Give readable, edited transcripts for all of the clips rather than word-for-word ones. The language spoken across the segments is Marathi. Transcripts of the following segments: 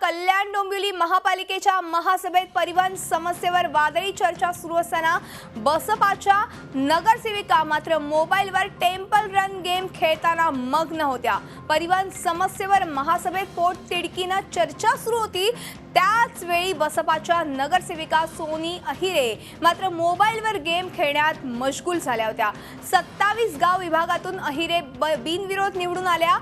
कल्याण डोंबिवली महापालिकेच्या महासभेत परिवहन समस्येवर वादळी चर्चा सुरू असताना बसपाच्या नगरसेविका मात्र मोबाईलवर टेम्पल रन गेम खेळताना मग्न होत्या। परिवहन समस्येवर महासभेत पोटतिडकीनं चर्चा सुरू होती। त्याच वेळी बसपाच्या नगरसेविका सोनी अहिरे मात्र मोबाईलवर गेम खेळण्यात मशगूल झाल्या होत्या। 27 गाव विभागातून अहिरे बिनविरोध निवडून आल्या।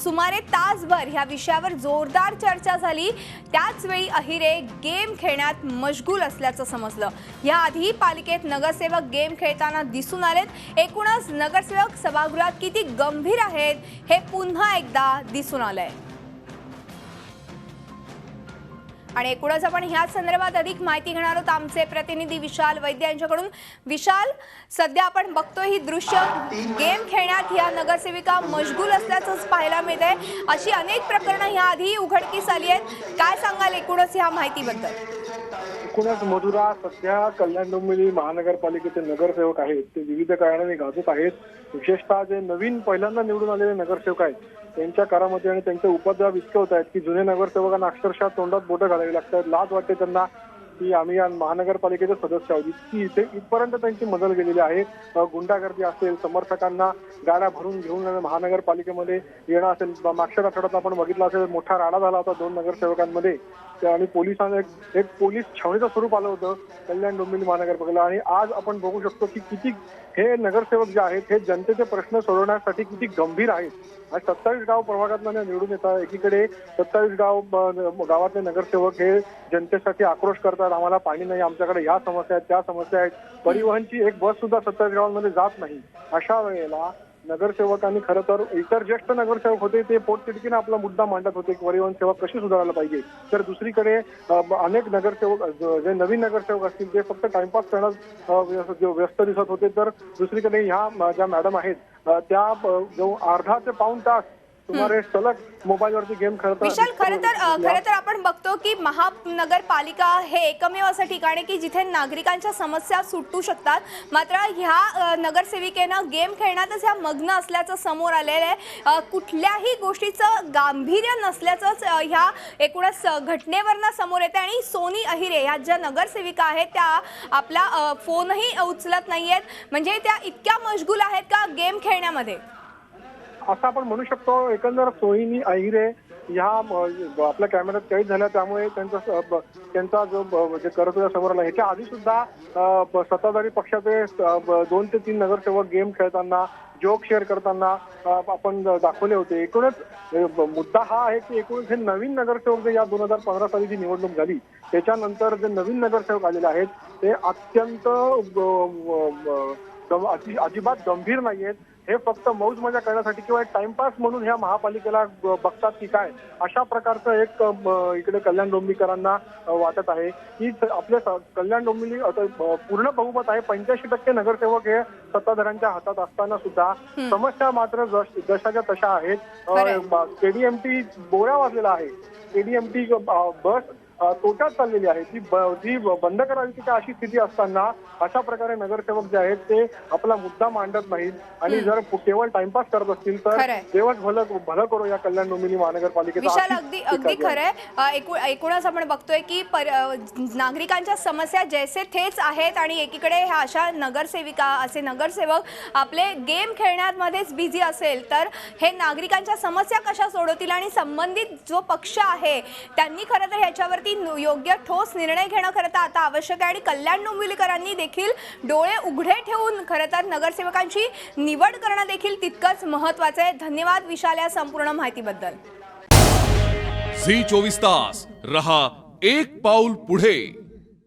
सुमारे तासभर ह्या विषयावर जोरदार चर्चा झाली। त्याच वेळी अहिरे गेम खेळण्यात मशगूल असल्याचं समजलं। याआधी पालिकेत नगरसेवक गेम खेळताना दिसून आलेत। एकूणच नगरसेवक सभागृहात किती गंभीर आहेत हे पुन्हा एकदा दिसून आलंय। आणि एकूणच आपण ह्याच संदर्भात अधिक माहिती घेणार आहोत आमचे प्रतिनिधी विशाल वैद्य यांच्याकडून। विशाल, सध्या आपण बघतोय ही दृश्य गेम खेळण्यात या नगरसेविका मशगूल असल्याचंच पाहायला मिळतंय। अशी अनेक प्रकरणं याआधी उघडकीस आली आहेत। काय सांगाल एकूणच ह्या माहितीबद्दल? एकूणच मधुरा, सध्या कल्याण डोंबिवली महानगरपालिकेचे नगरसेवक आहेत ते विविध कारणांनी गाजत आहेत। विशेषतः जे नवीन पहिल्यांदा निवडून आलेले नगरसेवक आहेत त्यांच्या कारामध्ये आणि त्यांचे उपद्रव इतके होत आहेत की जुने नगरसेवकांना अक्षरशः तोंडात बोटं घालावी लागतात। लाज वाटते त्यांना की आम्ही या महानगरपालिकेचे सदस्य आहोत, इथपर्यंत त्यांची मजल गेलेली आहे। गुंडागर्दी असेल, समर्थकांना गाड्या भरून घेऊन महानगरपालिकेमध्ये येणं असेल। मागच्या आठवड्यात आपण बघितलं असेल मोठा राडा झाला होता 2 नगरसेवकांमध्ये आणि पोलिसांना एक पोलीस छावणीचं स्वरूप आलं होतं कल्याण डोंबिवली महानगरपालिकेला। आणि आज आपण बघू शकतो की किती हे नगरसेवक जे आहेत हे जनतेचे प्रश्न सोडवण्यासाठी किती गंभीर आहेत। आज 27 गाव प्रभागातून निवडून येतात। एकीकडे 27 गावातले नगरसेवक हे जनतेसाठी आक्रोश करतात, आम्हाला पाणी नाही, आमच्याकडे ह्या समस्या आहेत, त्या समस्या आहेत। परिवहनची एक बस सुद्धा 27 गावांमध्ये जात नाही। अशा वेळेला नगरसेवकांनी खरं तर इतर ज्येष्ठ नगरसेवक होते ते पोटतिडकीने आपला मुद्दा मांडत होते की परिवहन सेवा कशी सुधारायला पाहिजे। तर दुसरीकडे अनेक नगरसेवक जे नवीन नगरसेवक असतील ते फक्त टाइमपास करण्यात व्यस्त दिसत होते। तर दुसरीकडे ह्या ज्या मॅडम आहेत त्या जो अर्धा ते पाऊण तास सुमारे सलग मोबाईलवरती गेम खेळतात। विशाल, खरं तर आपण बघतो की महानगरपालिका हे एकमेव असं ठिकाण आहे की जिथे नागरिकांच्या समस्या सुटू शकतात। मात्र ह्या नगरसेविकेनं गेम खेळण्यातच ह्या मग्न असल्याचं समोर आलेलं आहे। कुठल्याही गोष्टीचं गांभीर्य नसल्याचंच ह्या एकूणच घटनेवरनं समोर येते। आणि सोनी अहिरे ह्या ज्या नगरसेविका आहेत त्या आपला फोनही उचलत नाहीयेत, म्हणजे त्या इतक्या मशगूल आहेत का गेम खेळण्यामध्ये? असं आपण म्हणू शकतो। एकंदर सोनी अहिरे ह्या आपल्या कॅमेऱ्यात कैद झाल्या, त्यामुळे त्यांचा जो जे करत होता समोर आला। ह्याच्या आधी सुद्धा सत्ताधारी पक्षाचे 2 ते 3 नगरसेवक गेम खेळताना जोक शेअर करताना आपण दाखवले होते। एकूणच मुद्दा हा आहे की एकूणच हे नवीन नगरसेवक जे या 2015 साली जी निवडणूक झाली त्याच्यानंतर जे नवीन नगरसेवक आलेले आहेत ते अत्यंत अजिबात गंभीर नाहीयेत। हे फक्त मौज मजा करण्यासाठी किंवा एक टाइमपास म्हणून ह्या महापालिकेला बघतात की काय, अशा प्रकारचं एक इकडे कल्याण डोंबिवलीकरांना वाटत आहे की आपल्या कल्याण डोंबिवली पूर्ण बहुमत आहे। 85% नगरसेवक हे सत्ताधाऱ्यांच्या हातात असताना सुद्धा समस्या मात्र जशाच्या तशा आहेत। केडीएमटी बोऱ्या वाजलेला आहे। केडीएमटी बस तोट्यात चाललेली आहे, ती बंद करावी का अशी स्थिती असताना अशा प्रकारे नगरसेवक जे आहेत ते आपला मुद्दा मांडत नाहीत। आणि जर केवळ टाइमपास करत असतील तर देवच भलं करू या कल्याण डोंबिवली महानगरपालिकेचा। विशाल, अगदी खरंय। एकूणच आपण बघतोय की नागरिकांच्या समस्या जैसे थेच आहेत आणि एकीकडे ह्या अशा नगरसेविका असे नगरसेवक आपले गेम खेळण्यामध्येच बिझी असेल तर हे नागरिकांच्या समस्या कशा सोडवतील? आणि संबंधित जो पक्ष आहे त्यांनी खरं तर ह्याच्यावरती योग्य ठोस निर्णय घेणं खरं तर आता आवश्यक आहे। आणि कल्याण डोंबिवलीकरांनी देखील डोळे उघडे ठेवून खरं तर नगरसेवकांची निवड करणं देखील तितकंच महत्त्वाचं आहे। धन्यवाद विशाल या संपूर्ण माहितीबद्दल। झी 24 तास रहा एक पाऊल पुढे।